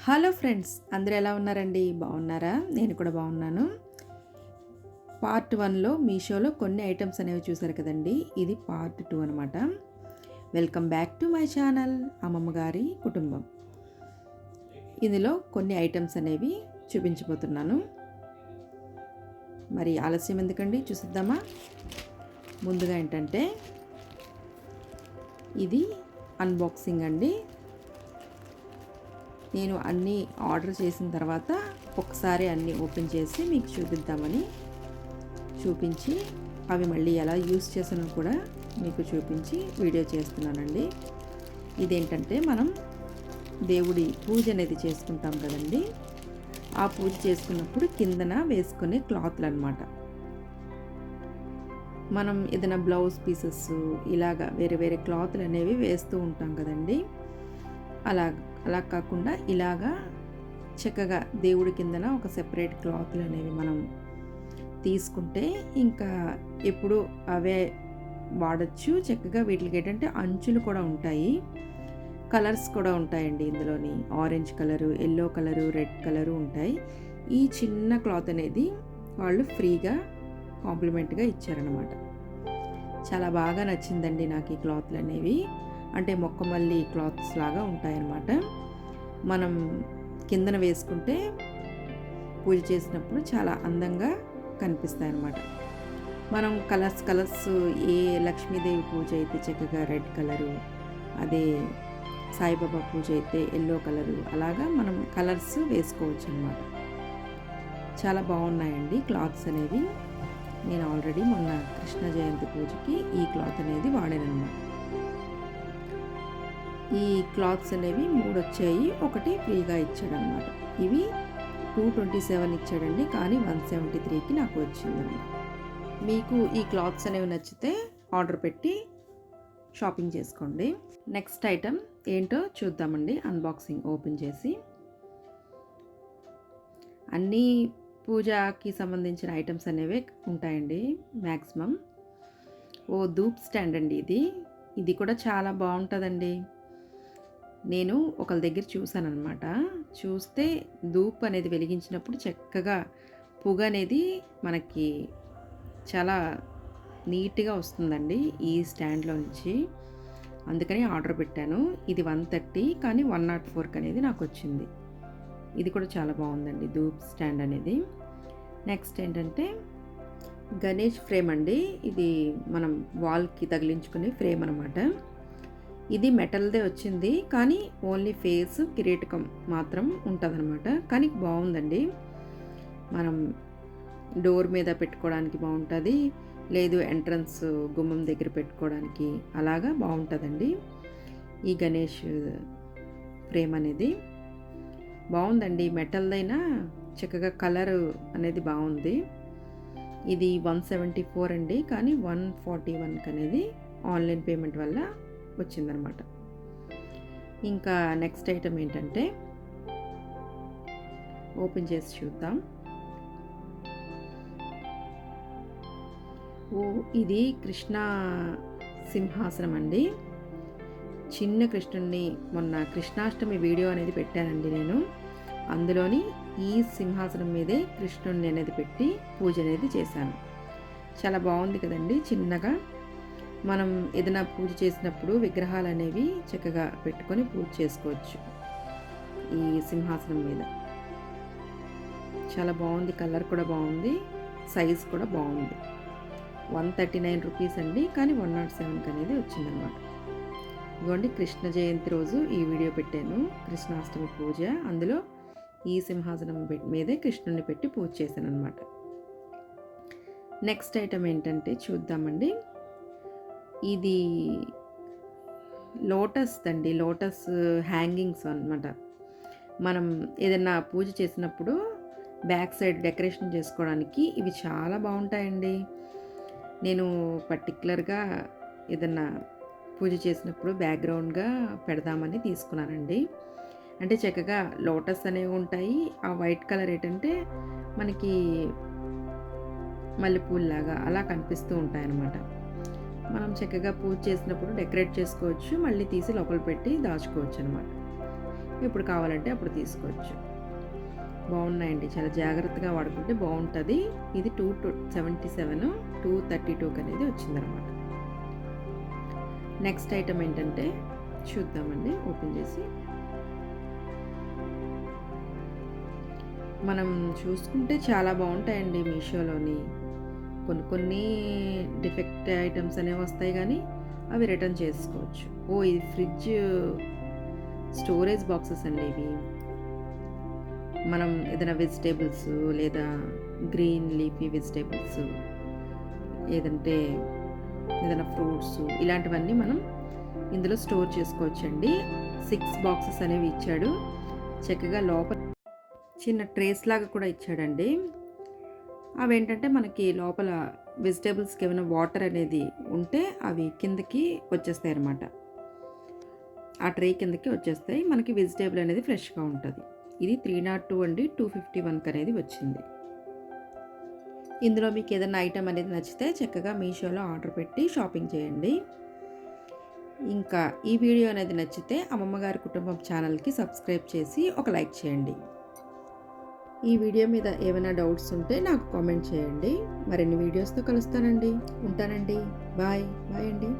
Hello friends, అందరూ ఎలా ఉన్నారండి? బాగున్నారా? నేను కూడా బాగున్నాను. పార్ట్ 1లో మీషోలో కొన్ని ఐటమ్స్ అనేవి చూసారు కదండి. ఇది పార్ట్ 2 అనమాట. Welcome back to my channel అమ్మమ్మ గారి కుటుంబం. ఇందులో కొన్ని ఐటమ్స్ అనేవి చూపించబోతున్నాను. మరి ఆలస్యం ఎందుకండి, చూసిద్దామా? ముందుగా ఏంటంటే ఇది అన్బాక్సింగ్ అండి. నేను అన్నీ ఆర్డర్ చేసిన తర్వాత ఒకసారి అన్నీ ఓపెన్ చేసి మీకు చూపిద్దామని చూపించి అవి మళ్ళీ ఎలా యూస్ చేసానో కూడా మీకు చూపించి వీడియో చేస్తున్నానండి. ఇదేంటంటే మనం దేవుడి పూజ అనేది చేసుకుంటాం కదండి. ఆ పూజ చేసుకున్నప్పుడు కిందన వేసుకునే క్లాత్లు అనమాట. మనం ఏదైనా బ్లౌజ్ పీసెస్ ఇలాగా వేరే వేరే క్లాత్లు అనేవి వేస్తూ ఉంటాం కదండి. అలా కాకుండా ఇలాగా చక్కగా దేవుడి కిందన ఒక సెపరేట్ క్లాత్లు అనేవి మనం తీసుకుంటే ఇంకా ఎప్పుడు అవే వాడచ్చు. చక్కగా వీటికి ఏంటంటే అంచులు కూడా ఉంటాయి, కలర్స్ కూడా ఉంటాయండి. ఇందులోని orange colour, yellow colour, red colour ఉంటాయి. ఈ చిన్న క్లాత్ అనేది వాళ్ళు ఫ్రీగా కాంప్లిమెంట్గా ఇచ్చారనమాట. చాలా బాగా నచ్చిందండి నాకు ఈ క్లాత్లు అనేవి. అంటే మొక్కమల్లి క్లాత్స్ లాగా ఉంటాయన్నమాట. మనం కిందన వేసుకుంటే పూజ చేసినప్పుడు చాలా అందంగా కనిపిస్తాయి అన్నమాట. మనం కలర్స్ ఏ లక్ష్మీదేవి పూజ అయితే చక్కగా రెడ్ కలరు, అదే సాయిబాబా పూజ అయితే ఎల్లో కలరు, అలాగా మనం కలర్స్ వేసుకోవచ్చు అన్నమాట. చాలా బాగున్నాయండి క్లాత్స్ అనేవి. నేను ఆల్రెడీ మొన్న కృష్ణ జయంతి పూజకి ఈ క్లాత్ అనేది వాడాను అన్నమాట. ఈ క్లాత్స్ అనేవి 3 వచ్చాయి, ఒకటి ఫ్రీగా ఇచ్చాడనమాట. ఇవి 227 ఇచ్చాడండి, కానీ 173కి నాకు వచ్చిందన్నమాట. మీకు ఈ క్లాత్స్ అనేవి నచ్చితే ఆర్డర్ పెట్టి షాపింగ్ చేసుకోండి. నెక్స్ట్ ఐటమ్ ఏంటో చూద్దామండి. అన్బాక్సింగ్ ఓపెన్ చేసి అన్నీ పూజకి సంబంధించిన ఐటమ్స్ అనేవి ఉంటాయండి మ్యాక్సిమం. ధూప్ స్టాండ్ అండి ఇది కూడా చాలా బాగుంటుందండి. నేను ఒకళ్ళ దగ్గర చూసానన్నమాట. చూస్తే ధూప్ అనేది వెలిగించినప్పుడు చక్కగా పొగ అనేది మనకి చాలా నీట్గా వస్తుందండి ఈ స్టాండ్లో నుంచి. అందుకని ఆర్డర్ పెట్టాను. ఇది 130, కానీ 104 అనేది నాకు వచ్చింది. ఇది కూడా చాలా బాగుందండి ధూప్ స్టాండ్ అనేది. నెక్స్ట్ ఏంటంటే గణేష్ ఫ్రేమ్ అండి. ఇది మనం వాల్కి తగిలించుకునే ఫ్రేమ్ అనమాట. ఇది మెటల్దే వచ్చింది, కానీ ఓన్లీ ఫేస్ కిరీటకం మాత్రం ఉంటుందన్నమాట. కానీ బాగుందండి. మనం డోర్ మీద పెట్టుకోవడానికి బాగుంటుంది, లేదు ఎంట్రన్స్ గుమ్మం దగ్గర పెట్టుకోవడానికి, అలాగా బాగుంటుందండి. ఈ గణేష్ ఫ్రేమ్ అనేది బాగుందండి. మెటల్దైనా చక్కగా కలర్ అనేది బాగుంది. ఇది 174 అండి, కానీ 141 అనేది ఆన్లైన్ పేమెంట్ వల్ల వచ్చిందనమాట. ఇంకా నెక్స్ట్ ఐటమ్ ఏంటంటే ఓపెన్ చేసి చూద్దాం. ఇది కృష్ణ సింహాసనం అండి. చిన్న కృష్ణుడిని మొన్న కృష్ణాష్టమి వీడియో అనేది పెట్టానండి నేను. అందులోని ఈ సింహాసనం మీదే కృష్ణుడిని అనేది పెట్టి పూజ అనేది చేశాను. చాలా బాగుంది కదండి. చిన్నగా మనం ఏదైనా పూజ చేసినప్పుడు విగ్రహాలు అనేవి చక్కగా పెట్టుకొని పూజ చేసుకోవచ్చు ఈ సింహాసనం మీద. చాలా బాగుంది, కలర్ కూడా బాగుంది, సైజ్ కూడా బాగుంది. 139 రూపీస్ అండి, కానీ 107 అనేది వచ్చిందనమాట. ఇదిగోండి, కృష్ణ జయంతి రోజు ఈ వీడియో పెట్టాను, కృష్ణాష్టమి పూజ. అందులో ఈ సింహాసనం మీదే కృష్ణుని పెట్టి పూజ చేశాను అనమాట. నెక్స్ట్ ఐటమ్ ఏంటంటే చూద్దామండి. ఇది లోటస్ అండి, లోటస్ హ్యాంగింగ్స్ అనమాట. మనం ఏదైనా పూజ చేసినప్పుడు బ్యాక్ సైడ్ డెకరేషన్ చేసుకోవడానికి ఇవి చాలా బాగుంటాయండి. నేను పర్టికులర్గా ఏదన్నా పూజ చేసినప్పుడు బ్యాక్గ్రౌండ్గా పెడదామని తీసుకున్నానండి. అంటే చక్కగా లోటస్ అనేవి ఉంటాయి. ఆ వైట్ కలర్ ఏంటంటే మనకి మల్లెపూల్లాగా అలా కనిపిస్తూ ఉంటాయన్నమాట. మనం చక్కగా పూజ చేసినప్పుడు డెకరేట్ చేసుకోవచ్చు, మళ్ళీ తీసి లోపల పెట్టి దాచుకోవచ్చు అనమాట. ఎప్పుడు కావాలంటే అప్పుడు తీసుకోవచ్చు. బాగున్నాయండి, చాలా జాగ్రత్తగా వాడుకుంటే బాగుంటుంది. ఇది 277 232 అనేది వచ్చిందనమాట. నెక్స్ట్ ఐటమ్ ఏంటంటే చూద్దామండి, ఓపెన్ చేసి. మనం చూసుకుంటే చాలా బాగుంటాయండి మీషోలోని. కొన్ని డిఫెక్ట్ ఐటమ్స్ అనేవి వస్తాయి, కానీ అవి రిటర్న్ చేసుకోవచ్చు. ఇది ఫ్రిడ్జ్ స్టోరేజ్ బాక్సెస్ అండి ఇవి. మనం ఏదైనా వెజిటేబుల్స్ లేదా గ్రీన్ లీఫీ వెజిటేబుల్స్, ఏదంటే ఏదైనా ఫ్రూట్స్, ఇలాంటివన్నీ మనం ఇందులో స్టోర్ చేసుకోవచ్చండి. 6 బాక్సెస్ అనేవి ఇచ్చాడు. చక్కగా లోపల చిన్న ట్రేస్ లాగా కూడా ఇచ్చాడండి. అవేంటంటే మనకి లోపల వెజిటేబుల్స్కి ఏమైనా వాటర్ అనేది ఉంటే అవి కిందకి వచ్చేస్తాయి అన్నమాట. ఆ ట్రే కిందకి వచ్చేస్తాయి, మనకి వెజిటేబుల్ అనేది ఫ్రెష్గా ఉంటుంది. ఇది 302 అండి, 251 అనేది వచ్చింది. ఇందులో మీకు ఏదైనా ఐటెం అనేది నచ్చితే చక్కగా మీషోలో ఆర్డర్ పెట్టి షాపింగ్ చేయండి. ఇంకా ఈ వీడియో అనేది నచ్చితే అమ్మమ్మగారి కుటుంబం ఛానల్కి సబ్స్క్రైబ్ చేసి ఒక లైక్ చేయండి. ఈ వీడియో మీద ఏమైనా డౌట్స్ ఉంటే నాకు కామెంట్ చేయండి. మరిన్ని వీడియోస్తో కలుస్తానండి. ఉంటానండి. బాయ్ అండి.